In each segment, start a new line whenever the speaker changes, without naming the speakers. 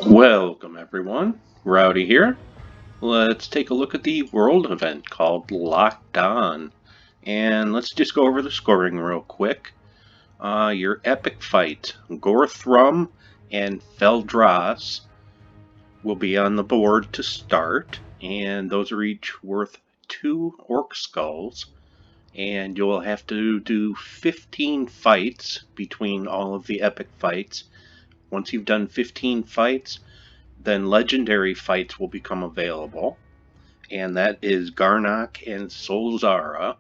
Welcome everyone, Rowdy here. Let's take a look at the world event called Locked On. And let's just go over the scoring real quick. Your epic fight, Gorthrum and Feldras, will be on the board to start. And those are each worth 2 Orc Skulls. And you'll have to do 15 fights between all of the epic fights. Once you've done 15 fights, then legendary fights will become available, and that is Garnock and Solzara.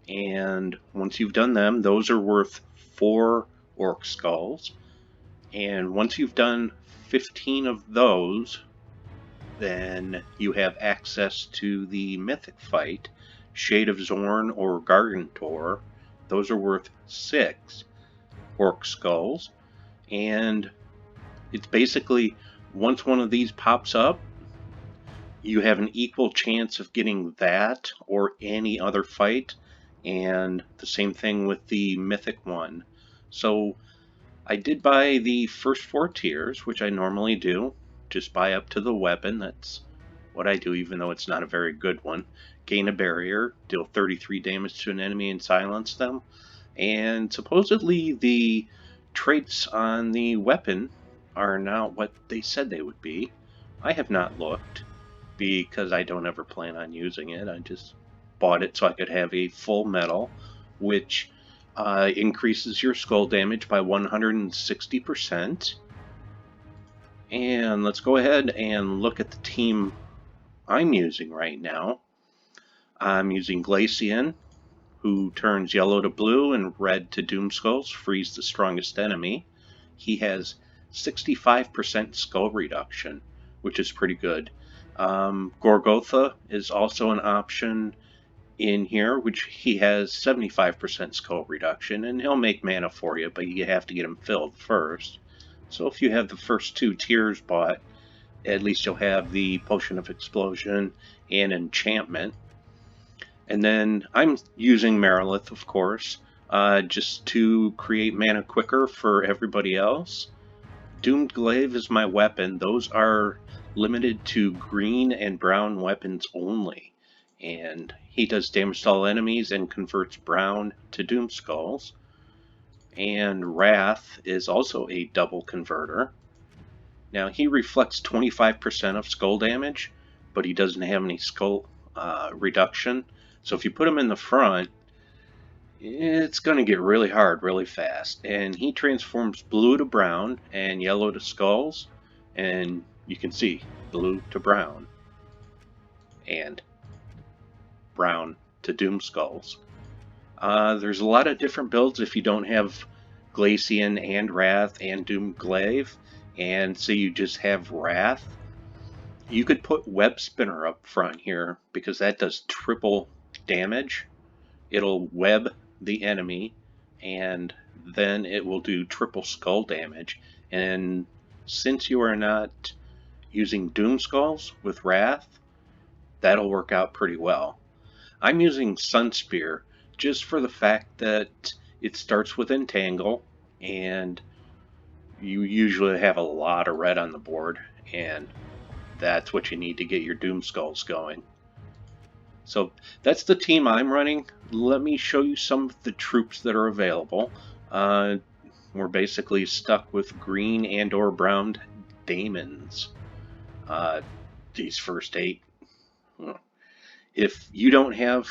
And once you've done them, those are worth 4 Orc Skulls. And once you've done 15 of those, then you have access to the mythic fight, Shade of Zorn or Gargantor. Those are worth 6 Orc Skulls. And it's basically, once one of these pops up, you have an equal chance of getting that or any other fight, and the same thing with the mythic one. So I did buy the first 4 tiers, which I normally do. Just buy up to the weapon. That's what I do, even though it's not a very good one. Gain a barrier, deal 33 damage to an enemy and silence them. And supposedly the traits on the weapon are not what they said they would be. I have not looked, because I don't ever plan on using it. I just bought it so I could have a full metal, which increases your skull damage by 160%. And let's go ahead and look at the team I'm using right now. I'm using Glacian, who turns yellow to blue and red to Doomskulls, frees the strongest enemy. He has 65% skull reduction, which is pretty good. Gorgotha is also an option in here, which he has 75% skull reduction, and he'll make mana for you, but you have to get him filled first. So if you have the first 2 tiers bought, at least you'll have the Potion of Explosion and Enchantment. And then I'm using Marilith, of course, just to create mana quicker for everybody else. Doomed Glaive is my weapon. Those are limited to green and brown weapons only, and he does damage to all enemies and converts brown to Doomskulls. And Wrath is also a double converter. Now he reflects 25% of skull damage, but he doesn't have any skull reduction. So if you put him in the front, it's going to get really hard really fast. And he transforms blue to brown and yellow to skulls. And you can see blue to brown and brown to Doomskulls. There's a lot of different builds if you don't have Glacian and Wrath and Doom Glaive, and so you just have Wrath. You could put Web Spinner up front here because that does triple damage. It'll web the enemy, and then it will do triple skull damage. And since you are not using Doomskulls with Wrath, that'll work out pretty well. I'm using Sunspear just for the fact that it starts with Entangle, and you usually have a lot of red on the board, and that's what you need to get your Doomskulls going. So that's the team I'm running. Let me show you some of the troops that are available. We're basically stuck with green and or brown daemons. These first 8. If you don't have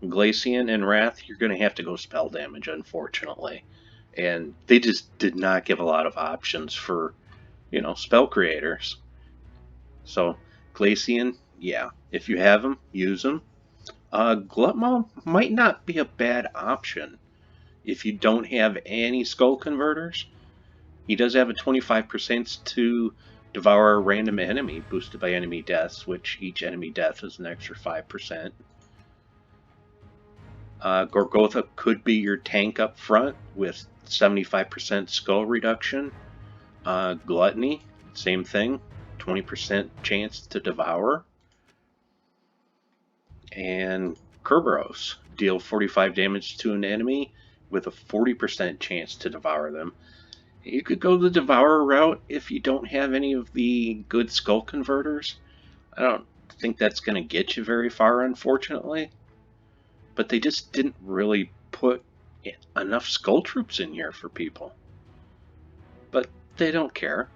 Glacian and Wrath, you're going to have to go spell damage, unfortunately. And they just did not give a lot of options for, spell creators. So Glacian, yeah, if you have them, use them. Glutmaw might not be a bad option if you don't have any skull converters. He does have a 25% to devour a random enemy boosted by enemy deaths, which each enemy death is an extra 5%. Gorgotha could be your tank up front with 75% skull reduction. Gluttony, same thing, 20% chance to devour. And Kerberos, deal 45 damage to an enemy with a 40% chance to devour them. You could go the Devourer route if you don't have any of the good skull converters. I don't think that's going to get you very far, unfortunately. But they just didn't really put enough skull troops in here for people. But they don't care.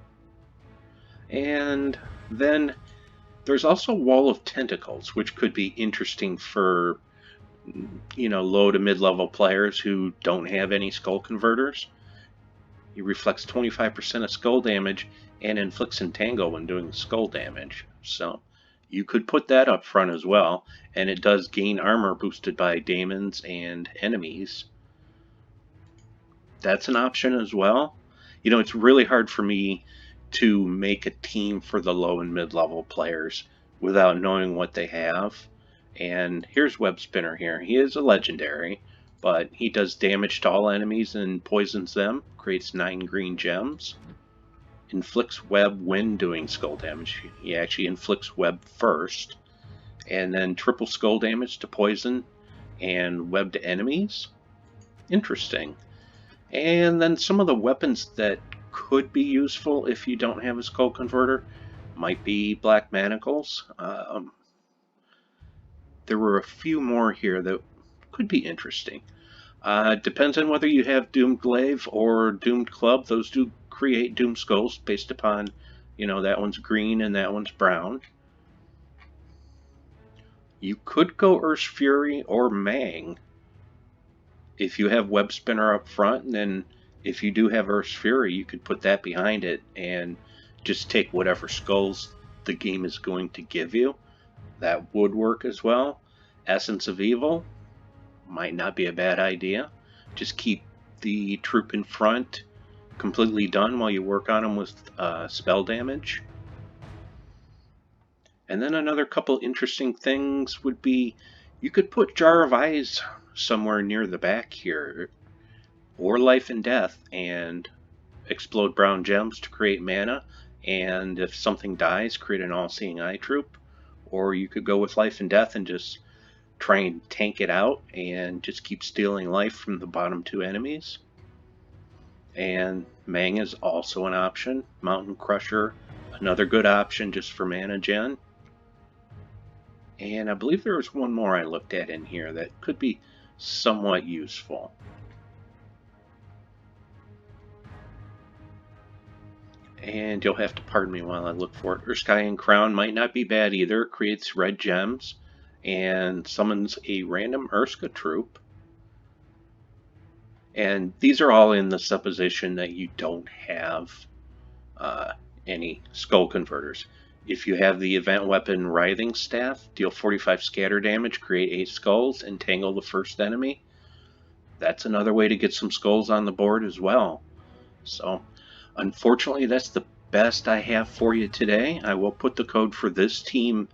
And then there's also Wall of Tentacles, which could be interesting for, low to mid-level players who don't have any skull converters. He reflects 25% of skull damage and inflicts entangle when doing skull damage. So you could put that up front as well, and it does gain armor boosted by daemons and enemies. That's an option as well. It's really hard for me to make a team for the low and mid-level players without knowing what they have. And here's Web Spinner here. He is a legendary, but he does damage to all enemies and poisons them, creates 9 green gems, inflicts web when doing skull damage. He actually inflicts web first, and then triple skull damage to poison and web to enemies. Interesting. And then some of the weapons that could be useful if you don't have a skull converter might be black manacles. There were a few more here that could be interesting. Depends on whether you have Doomed Glaive or Doomed Club. Those do create Doomed Skulls based upon, that one's green and that one's brown. You could go Ursh Fury or Mang if you have Web Spinner up front, and then if you do have Ursh Fury, you could put that behind it and just take whatever skulls the game is going to give you. That would work as well. Essence of Evil might not be a bad idea. Just keep the troop in front completely done while you work on them with spell damage. And then another couple interesting things would be you could put Jar of Eyes somewhere near the back here, or Life and Death, and explode brown gems to create mana, and if something dies, create an All-Seeing Eye troop. Or you could go with Life and Death and just try and tank it out and just keep stealing life from the bottom 2 enemies. And Mang is also an option. Mountain Crusher, another good option just for mana gen. And I believe there was one more I looked at in here that could be somewhat useful. And you'll have to pardon me while I look for it. Urskaian Crown might not be bad either. It creates red gems and summons a random Urska troop. And these are all in the supposition that you don't have any skull converters. If you have the event weapon Writhing Staff, deal 45 scatter damage, create 8 skulls, and tangle the first enemy. That's another way to get some skulls on the board as well. So, unfortunately, that's the best I have for you today. I will put the code for this team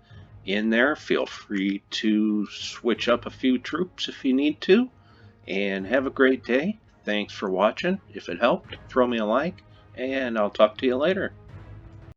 in there. Feel free to switch up a few troops if you need to. And have a great day. Thanks for watching. If it helped, throw me a like, and I'll talk to you later.